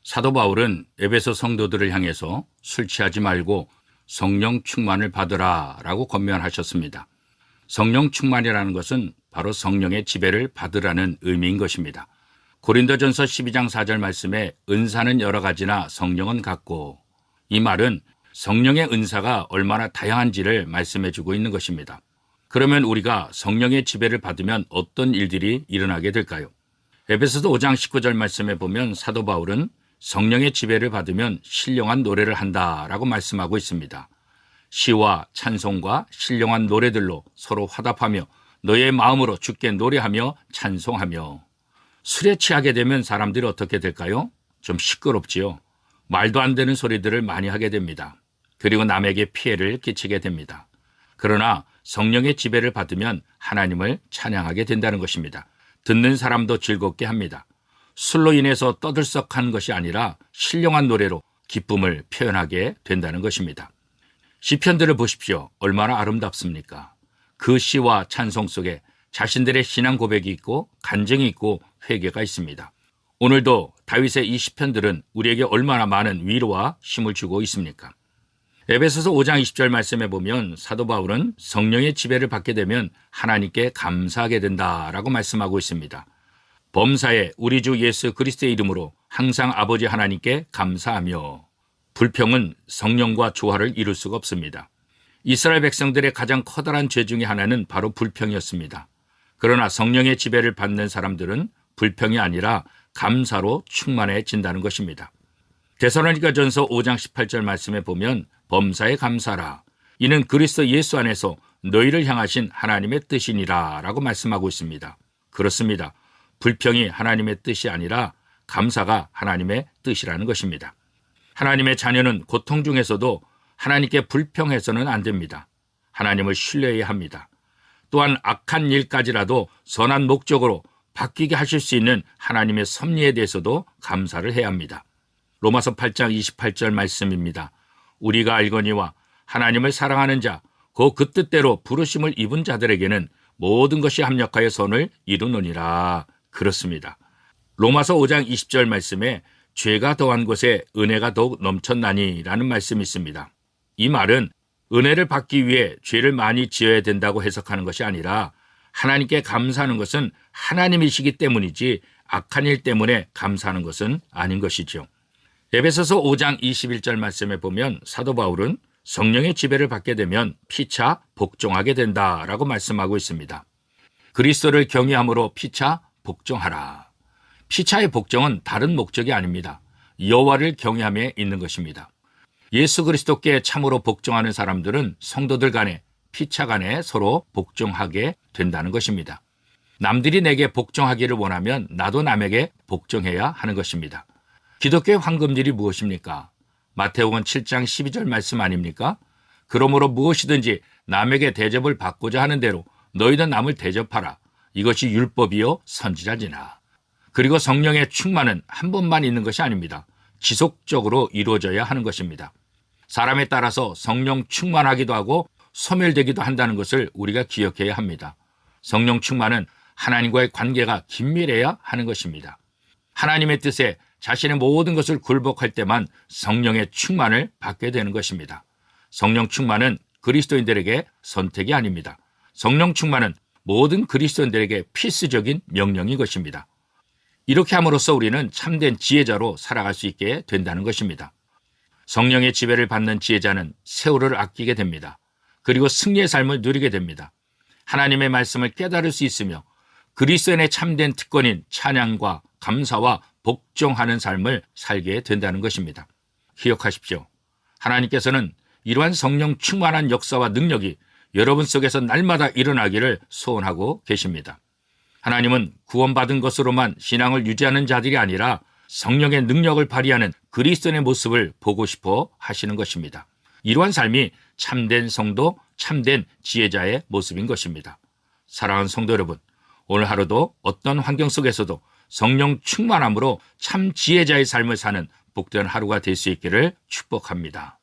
사도 바울은 에베소 성도들을 향해서 술 취하지 말고 성령 충만을 받으라라고 권면하셨습니다. 성령 충만이라는 것은 바로 성령의 지배를 받으라는 의미인 것입니다. 고린도전서 12장 4절 말씀에 은사는 여러 가지나 성령은 같고, 이 말은 성령의 은사가 얼마나 다양한지를 말씀해 주고 있는 것입니다. 그러면 우리가 성령의 지배를 받으면 어떤 일들이 일어나게 될까요? 에베소서 5장 19절 말씀에 보면 사도 바울은 성령의 지배를 받으면 신령한 노래를 한다라고 말씀하고 있습니다. 시와 찬송과 신령한 노래들로 서로 화답하며 너의 마음으로 주께 노래하며 찬송하며. 술에 취하게 되면 사람들이 어떻게 될까요? 좀 시끄럽지요. 말도 안 되는 소리들을 많이 하게 됩니다. 그리고 남에게 피해를 끼치게 됩니다. 그러나 성령의 지배를 받으면 하나님을 찬양하게 된다는 것입니다. 듣는 사람도 즐겁게 합니다. 술로 인해서 떠들썩한 것이 아니라 신령한 노래로 기쁨을 표현하게 된다는 것입니다. 시편들을 보십시오. 얼마나 아름답습니까? 그 시와 찬송 속에 자신들의 신앙 고백이 있고 간증이 있고 회개가 있습니다. 오늘도 다윗의 이 시편들은 우리에게 얼마나 많은 위로와 힘을 주고 있습니까? 에베소서 5장 20절 말씀에 보면 사도 바울은 성령의 지배를 받게 되면 하나님께 감사하게 된다라고 말씀하고 있습니다. 범사에 우리 주 예수 그리스도의 이름으로 항상 아버지 하나님께 감사하며. 불평은 성령과 조화를 이룰 수가 없습니다. 이스라엘 백성들의 가장 커다란 죄 중에 하나는 바로 불평이었습니다. 그러나 성령의 지배를 받는 사람들은 불평이 아니라 감사로 충만해진다는 것입니다. 데살로니가전서 5장 18절 말씀에 보면 범사에 감사라. 이는 그리스도 예수 안에서 너희를 향하신 하나님의 뜻이니라 라고 말씀하고 있습니다. 그렇습니다. 불평이 하나님의 뜻이 아니라 감사가 하나님의 뜻이라는 것입니다. 하나님의 자녀는 고통 중에서도 하나님께 불평해서는 안 됩니다. 하나님을 신뢰해야 합니다. 또한 악한 일까지라도 선한 목적으로 바뀌게 하실 수 있는 하나님의 섭리에 대해서도 감사를 해야 합니다. 로마서 8장 28절 말씀입니다. 우리가 알거니와 하나님을 사랑하는 자, 그 뜻대로 부르심을 입은 자들에게는 모든 것이 합력하여 선을 이루느니라. 그렇습니다. 로마서 5장 20절 말씀에 죄가 더한 곳에 은혜가 더욱 넘쳤나니 라는 말씀이 있습니다. 이 말은 은혜를 받기 위해 죄를 많이 지어야 된다고 해석하는 것이 아니라 하나님께 감사하는 것은 하나님이시기 때문이지 악한 일 때문에 감사하는 것은 아닌 것이죠. 에베소서 5장 21절 말씀에 보면 사도 바울은 성령의 지배를 받게 되면 피차 복종하게 된다라고 말씀하고 있습니다. 그리스도를 경외함으로 피차 복종하라. 피차의 복종은 다른 목적이 아닙니다. 여호와를 경외함에 있는 것입니다. 예수 그리스도께 참으로 복종하는 사람들은 성도들 간에 피차 간에 서로 복종하게 된다는 것입니다. 남들이 내게 복종하기를 원하면 나도 남에게 복종해야 하는 것입니다. 기독교의 황금질이 무엇입니까? 마태복음 7장 12절 말씀 아닙니까? 그러므로 무엇이든지 남에게 대접을 받고자 하는 대로 너희도 남을 대접하라. 이것이 율법이요 선지자지나. 그리고 성령의 충만은 한 번만 있는 것이 아닙니다. 지속적으로 이루어져야 하는 것입니다. 사람에 따라서 성령 충만하기도 하고 소멸되기도 한다는 것을 우리가 기억해야 합니다. 성령 충만은 하나님과의 관계가 긴밀해야 하는 것입니다. 하나님의 뜻에 자신의 모든 것을 굴복할 때만 성령의 충만을 받게 되는 것입니다. 성령 충만은 그리스도인들에게 선택이 아닙니다. 성령 충만은 모든 그리스도인들에게 필수적인 명령인 것입니다. 이렇게 함으로써 우리는 참된 지혜자로 살아갈 수 있게 된다는 것입니다. 성령의 지배를 받는 지혜자는 세월을 아끼게 됩니다. 그리고 승리의 삶을 누리게 됩니다. 하나님의 말씀을 깨달을 수 있으며 그리스도인의 참된 특권인 찬양과 감사와 복종하는 삶을 살게 된다는 것입니다. 기억하십시오. 하나님께서는 이러한 성령 충만한 역사와 능력이 여러분 속에서 날마다 일어나기를 소원하고 계십니다. 하나님은 구원받은 것으로만 신앙을 유지하는 자들이 아니라 성령의 능력을 발휘하는 그리스도인의 모습을 보고 싶어 하시는 것입니다. 이러한 삶이 참된 성도, 참된 지혜자의 모습인 것입니다. 사랑하는 성도 여러분, 오늘 하루도 어떤 환경 속에서도 성령 충만함으로 참 지혜자의 삶을 사는 복된 하루가 될 수 있기를 축복합니다.